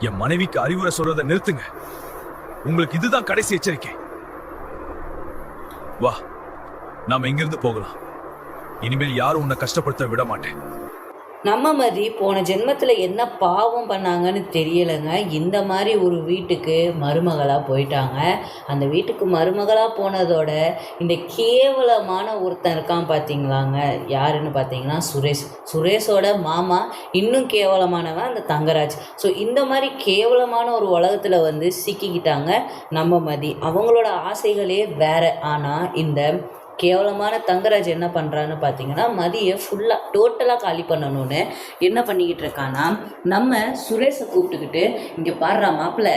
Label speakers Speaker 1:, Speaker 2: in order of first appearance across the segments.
Speaker 1: என் மனைவிக்கு அறிவுரை சொல்றதை நிறுத்துங்க. உங்களுக்கு இதுதான் கடைசி எச்சரிக்கை. வா, நாம இங்கிருந்து போகலாம். இனிமேல் யாரும் உன்னை கஷ்டப்படுத்த விட மாட்டேன்.
Speaker 2: நம்ம மதி போன ஜென்மத்தில் என்ன பாவம் பண்ணாங்கன்னு தெரியலைங்க. இந்த மாதிரி ஒரு வீட்டுக்கு மருமகளாக போயிட்டாங்க. அந்த வீட்டுக்கு மருமகளாக போனதோட இந்த கேவலமான ஒருத்தன் இருக்கான் பார்த்தீங்களாங்க. யாருன்னு பார்த்தீங்கன்னா சுரேஷோட மாமா. இன்னும் கேவலமானவன் அந்த தங்கராஜ். ஸோ இந்த மாதிரி கேவலமான ஒரு உலகத்தில் சிக்கிக்கிட்டாங்க நம்ம மதி. அவங்களோட ஆசைகளே வேற. ஆனால் இந்த கேவலமான தங்கராஜ் என்ன பண்ணுறான்னு பார்த்தீங்கன்னா மதியை ஃபுல்லாக டோட்டலாக காலி பண்ணணும்னு என்ன பண்ணிக்கிட்டு இருக்கான்னா, நம்ம சுரேஷை கூப்பிட்டுக்கிட்டு இங்கே பாடுறா மாப்பிள்ள,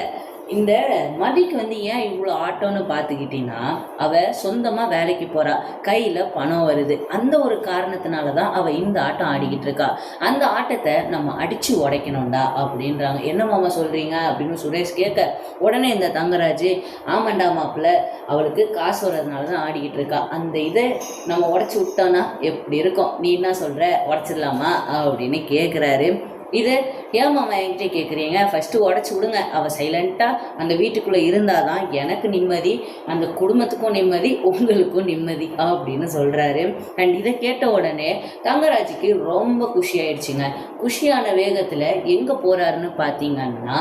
Speaker 2: இந்த மதிக்கு ஏன் இவ்வளோ ஆட்டோன்னு பார்த்துக்கிட்டிங்கன்னா, அவள் சொந்தமாக வேலைக்கு போகிறா, கையில் பணம் வருது. அந்த ஒரு காரணத்தினால தான் அவள் இந்த ஆட்டம் ஆடிக்கிட்டு இருக்கா. அந்த ஆட்டத்தை நம்ம அடித்து உடைக்கணும்டா அப்படின்றாங்க. என்ன மாமா சொல்கிறீங்க அப்படின்னு சுரேஷ் கேட்க, உடனே இந்த தங்கராஜ், ஆமாண்டா மாப்பிள்ள, அவளுக்கு காசு வர்றதுனால தான் ஆடிக்கிட்டு இருக்கா. அந்த இதை நம்ம உடச்சி விட்டோன்னா எப்படி இருக்கும்? நீ என்ன சொல்கிற, உடச்சிடலாமா அப்படின்னு கேட்குறாரு. இதை ஏன் மாமா என்கிட்ட கேட்குறீங்க? ஃபஸ்ட்டு உடச்சி விடுங்க. அவள் சைலண்ட்டாக அந்த வீட்டுக்குள்ளே இருந்தால் தான் எனக்கு நிம்மதி, அந்த குடும்பத்துக்கும் நிம்மதி, உங்களுக்கும் நிம்மதி அப்படின்னு சொல்கிறாரு. அண்ட் இதை கேட்ட உடனே தங்கராஜுக்கு ரொம்ப குஷி ஆயிடுச்சுங்க. குஷியான வேகத்தில் எங்கே போகிறாருன்னு பார்த்தீங்கன்னா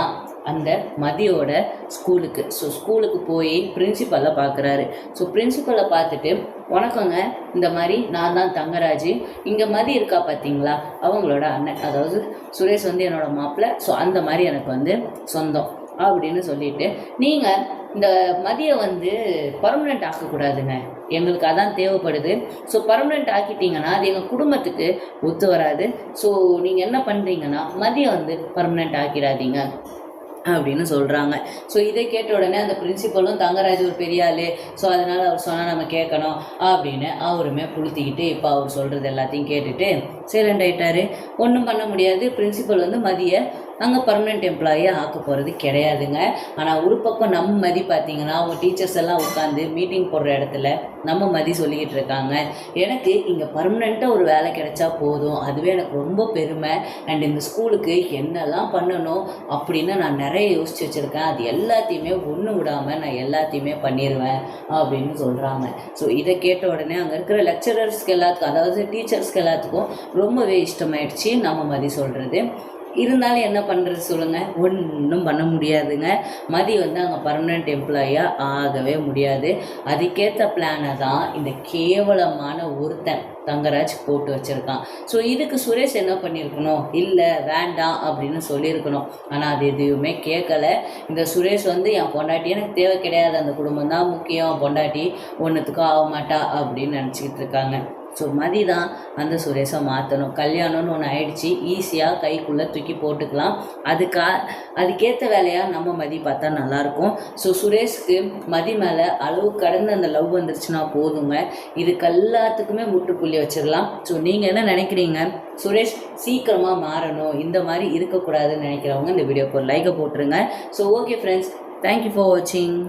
Speaker 2: அந்த மதியோட ஸ்கூலுக்கு. ஸோ ஸ்கூலுக்கு போய் பிரின்சிபலை பார்க்குறாரு. ஸோ பிரின்சிபலை பார்த்துட்டு, வணக்கங்க, இந்த மாதிரி நான் தான் தங்கராஜ், இங்கே மதி இருக்கா பார்த்தீங்களா, அவங்களோட அண்ணன், அதாவது சுரேஷ் என்னோட மாப்பிள்ளை. ஸோ அந்த மாதிரி எனக்கு சொந்தம் அப்படின்னு சொல்லிட்டு, நீங்கள் இந்த மதியை பர்மனெண்ட் ஆக்கக்கூடாதுங்க, எங்களுக்கு அதான் தேவைப்படுது. ஸோ பர்மனெண்ட் ஆக்கிட்டீங்கன்னா அது எங்கள் குடும்பத்துக்கு ஒத்து வராது. ஸோ நீங்கள் என்ன பண்ணுறீங்கன்னா மதியை பர்மனெண்ட் ஆக்கிடாதீங்க அப்படின்னு சொல்கிறாங்க. ஸோ இதை கேட்ட உடனே அந்த பிரின்சிபலும், தங்கராஜ் ஒரு பெரிய ஆள், ஸோ அதனால் அவர் சொன்னால் நம்ம கேட்கணும் அப்படின்னு அவருமே புளுத்திக்கிட்டு இப்போ அவர் சொல்கிறது எல்லாத்தையும் கேட்டுட்டு சைலண்ட் ஆகிட்டாரு. ஒன்றும் பண்ண முடியாது. பிரின்சிபல் மதியை அங்கே பர்மனெண்ட் எம்ப்ளாயியாக ஆக்க போகிறது கிடையாதுங்க. ஆனால் ஒரு பக்கம் நம்ம மதி பார்த்திங்கன்னா அவங்க டீச்சர்ஸ் எல்லாம் உட்காந்து மீட்டிங் போடுற இடத்துல நம்ம மதி சொல்லிக்கிட்டு இருக்காங்க, எனக்கு இங்கே பர்மனெண்ட்டாக ஒரு வேலை கிடைச்சா போதும், அதுவே எனக்கு ரொம்ப பெருமை. அண்ட் இந்த ஸ்கூலுக்கு என்னெல்லாம் பண்ணணும் அப்படின்னு நான் நிறைய யோசிச்சு வச்சுருக்கேன். அது எல்லாத்தையுமே ஒன்று விடாமல் நான் எல்லாத்தையுமே பண்ணிடுவேன் அப்படின்னு சொல்கிறாங்க. ஸோ இதை கேட்ட உடனே அங்கே இருக்கிற லெக்சரர்ஸ்க்கு எல்லாத்துக்கும், அதாவது டீச்சர்ஸ்க்கு எல்லாத்துக்கும் ரொம்பவே இஷ்டமாயிடுச்சு நம்ம மதி சொல்கிறது. இருந்தாலும் என்ன பண்ணுறது சொல்லுங்கள், ஒன்றும் பண்ண முடியாதுங்க. மதி அங்கே பர்மனெண்ட் எம்ப்ளாயியாக ஆகவே முடியாது. அதுக்கேற்ற பிளானை தான் இந்த கேவலமான ஒருத்தன் தங்கராஜ் போட்டு வச்சுருக்கான். ஸோ இதுக்கு சுரேஷ் என்ன பண்ணியிருக்கணும், இல்லை வேண்டாம் அப்படின்னு சொல்லியிருக்கணும். ஆனால் அது எதுவுமே கேட்கலை. இந்த சுரேஷ் என் பொண்டாட்டி எனக்கு தேவை கிடையாது, அந்த குடும்பம் தான் முக்கியம், பொண்டாட்டி ஒன்றுத்துக்கும் ஆக மாட்டா அப்படின்னு நினச்சிக்கிட்டு இருக்காங்க. ஸோ மதி தான் அந்த சுரேஷை மாற்றணும். கல்யாணம்னு ஒன்று ஆயிடுச்சு, ஈஸியாக கைக்குள்ளே தூக்கி போட்டுக்கலாம். அதுக்கேற்ற வேலையாக நம்ம மதி பார்த்தா நல்லாயிருக்கும். ஸோ சுரேஷ்க்கு மதி மேலே அளவு கடந்து அந்த லவ் வந்துருச்சுன்னா போதுங்க, இதுக்கு எல்லாத்துக்குமே முற்றுப்புள்ளி வச்சிடலாம். ஸோ நீங்கள் என்ன நினைக்கிறீங்க? சுரேஷ் சீக்கிரமாக மாறணும், இந்த மாதிரி இருக்கக்கூடாதுன்னு நினைக்கிறவங்க இந்த வீடியோக்கு ஒரு லைக்கை போட்டுருங்க. So okay friends, thank you for வாட்சிங்.